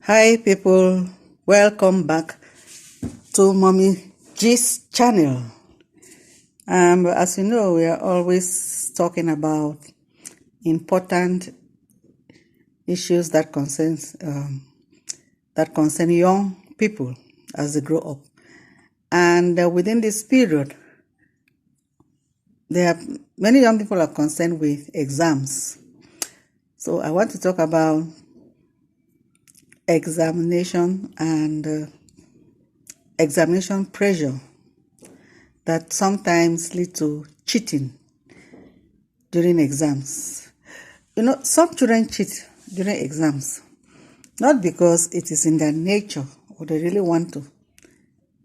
Hi people, welcome back to Mommy G's channel. As you know, we are always talking about important issues that concern young people as they grow up. And within this period, many young people are concerned with exams. So I want to talk about examination and examination pressure that sometimes lead to cheating during exams. You know, some children cheat during exams, not because it is in their nature or they really want to,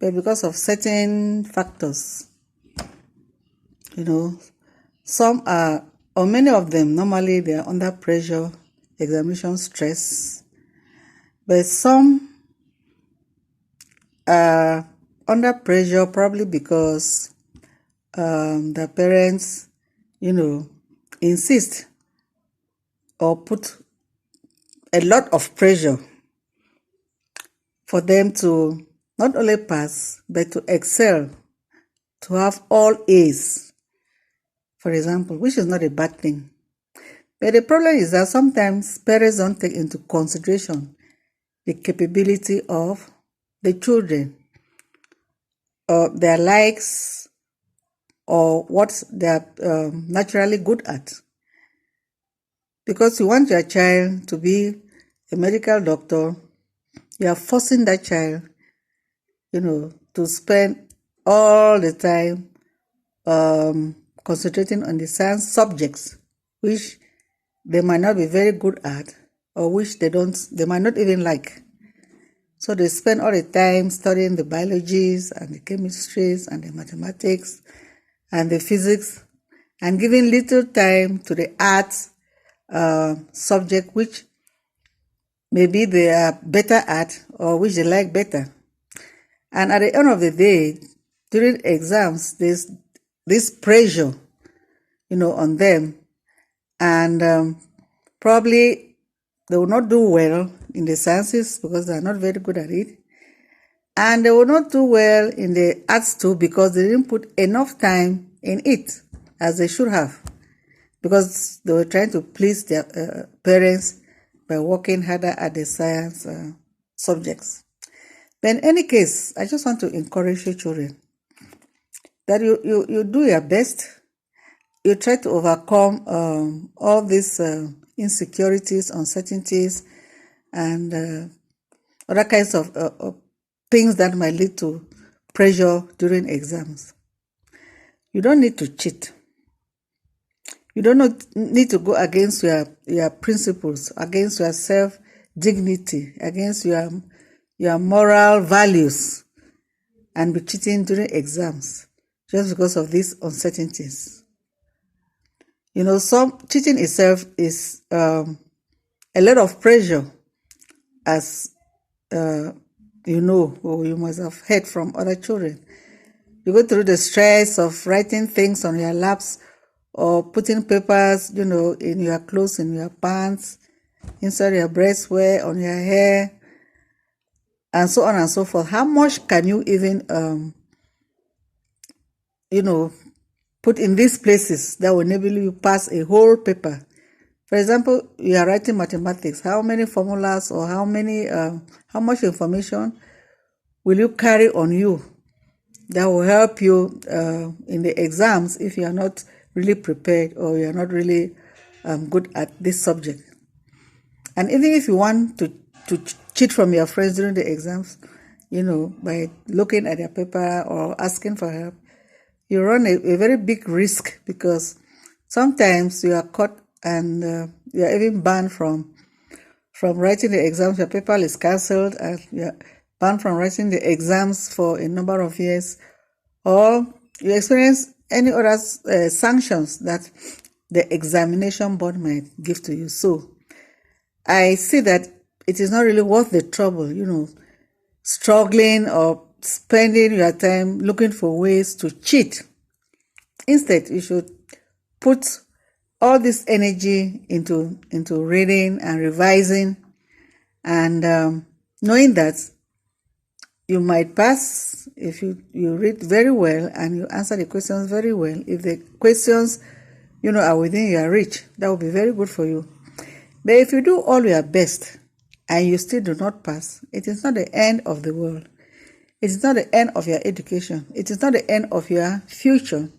but because of certain factors. You know, some are, or many of them, normally they are under pressure, examination stress, but some are under pressure probably because the parents, insist or put a lot of pressure for them to not only pass, but to excel, to have all A's, for example, which is not a bad thing. But the problem is that sometimes parents don't take into consideration the capability of the children, or their likes, or what they are naturally good at. Because you want your child to be a medical doctor, you are forcing that child, to spend all the time concentrating on the science subjects, which they might not be very good at, or which they might not even like. So they spend all the time studying the biologies and the chemistries and the mathematics and the physics, and giving little time to the arts subject, which maybe they are better at or which they like better. And at the end of the day, during exams, there's this pressure, on them, and probably they will not do well in the sciences because they are not very good at it, and they will not do well in the arts too because they didn't put enough time in it as they should have, because they were trying to please their parents by working harder at the science subjects. But in any case, I just want to encourage your children that you do your best. You try to overcome all these insecurities, uncertainties, and other kinds of things that might lead to pressure during exams. You don't need to cheat. You don't need to go against your principles, against your self-dignity, against your moral values, and be cheating during exams just because of these uncertainties. Some cheating itself is a lot of pressure, as or you must have heard from other children. You go through the stress of writing things on your laps or putting papers, in your clothes, in your pants, inside your breastwear, on your hair, and so on and so forth. How much can you even, put in these places that will enable you pass a whole paper? For example, you are writing mathematics. How many formulas or how much information will you carry on you that will help you in the exams if you are not really prepared or you are not really good at this subject? And even if you want to cheat from your friends during the exams, by looking at their paper or asking for help, you run a very big risk, because sometimes you are caught and you are even banned from writing the exams. Your paper is cancelled and you are banned from writing the exams for a number of years, or you experience any other sanctions that the examination board might give to you. So I see that it is not really worth the trouble, struggling or spending your time looking for ways to cheat. Instead, you should put all this energy into reading and revising And knowing that you might pass if you read very well and you answer the questions very well. If the questions, are within your reach, that will be very good for you. But if you do all your best and you still do not pass, it is not the end of the world. It is not the end of your education. It is not the end of your future.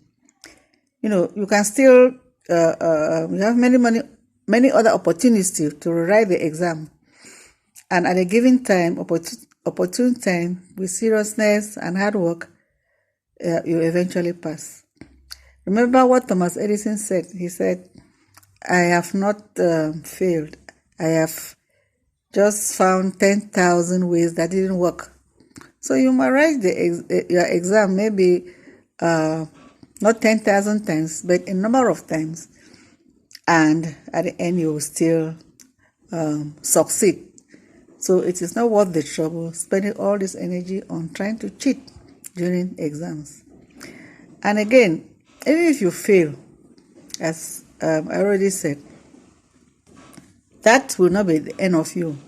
You can still, you have many other opportunities to rewrite the exam. And at a given time, opportune time, with seriousness and hard work, you eventually pass. Remember what Thomas Edison said. He said, I have not failed. I have just found 10,000 ways that didn't work. So you might write your exam maybe not 10,000 times, but a number of times. And at the end, you will still succeed. So it is not worth the trouble spending all this energy on trying to cheat during exams. And again, even if you fail, as I already said, that will not be the end of you.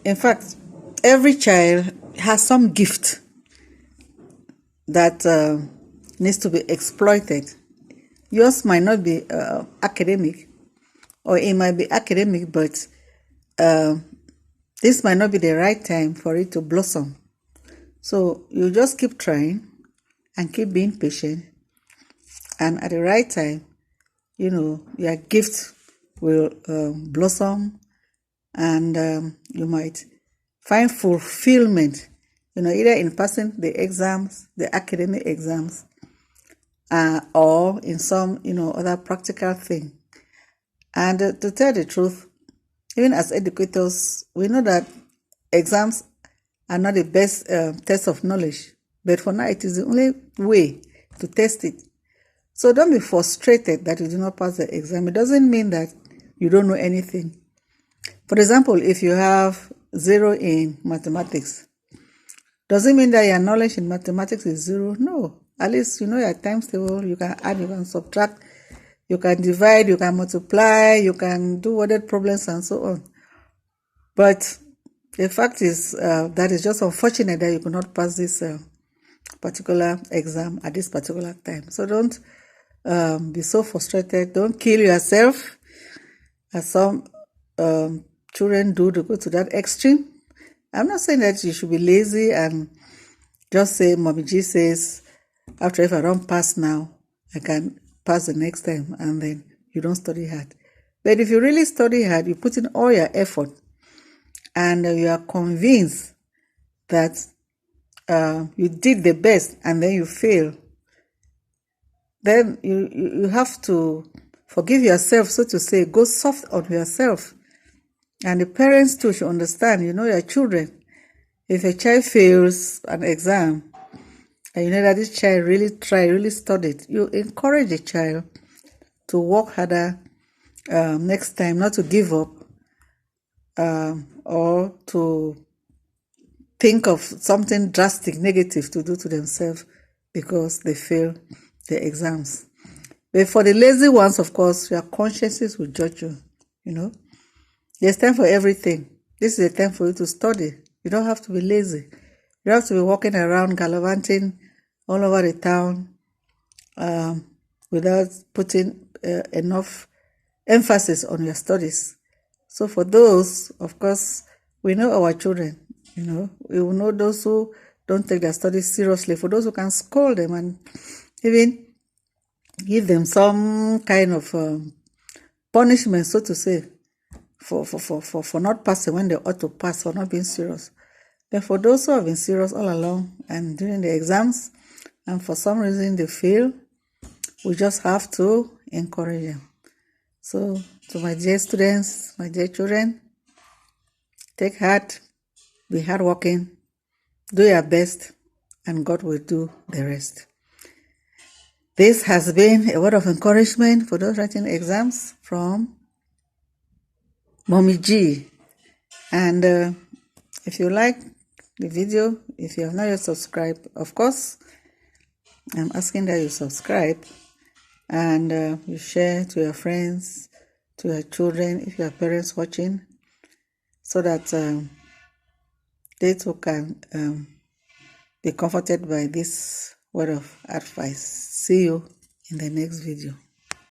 In fact, every child has some gift that needs to be exploited. Yours might not be academic, or it might be academic, but this might not be the right time for it to blossom. So you just keep trying and keep being patient, and at the right time, your gift will blossom, and you might find fulfillment, either in passing the exams, the academic exams, or in some, other practical thing. And to tell the truth, even as educators, we know that exams are not the best test of knowledge, but for now it is the only way to test it. So don't be frustrated that you do not pass the exam. It doesn't mean that you don't know anything. For example, if you have 0 in mathematics, does it mean that your knowledge in mathematics is 0? No. At least you know your times table, you can add, you can subtract, you can divide, you can multiply, you can do worded problems and so on. But the fact is that it's just unfortunate that you could not pass this particular exam at this particular time. So don't be so frustrated. Don't kill yourself, as some children do, to go to that extreme. I'm not saying that you should be lazy and just say, Mommy G says, after if I don't pass now, I can pass the next time, and then you don't study hard. But if you really study hard, you put in all your effort, and you are convinced that you did the best, and then you fail, then you have to forgive yourself, so to say, go soft on yourself. And the parents too should understand, your children. If a child fails an exam, and you know that this child really tried, really studied, you encourage the child to work harder next time, not to give up, or to think of something drastic, negative to do to themselves because they fail the exams. But for the lazy ones, of course, your consciences will judge you, There's time for everything. This is a time for you to study. You don't have to be lazy. You have to be walking around, gallivanting all over the town without putting enough emphasis on your studies. So for those, of course, we know our children, we will know those who don't take their studies seriously. For those who can scold them and even give them some kind of punishment, so to say, for not passing when they ought to pass, for not being serious. Then for those who have been serious all along and during the exams, and for some reason they fail, we just have to encourage them. So to my dear students, my dear children, take heart, be hardworking, do your best, and God will do the rest. This has been a word of encouragement for those writing exams from Mommy G. And if you like the video, if you have not yet subscribed, of course, I'm asking that you subscribe and you share to your friends, to your children, if you have parents watching, so so that they too can be comforted by this word of advice. See you in the next video.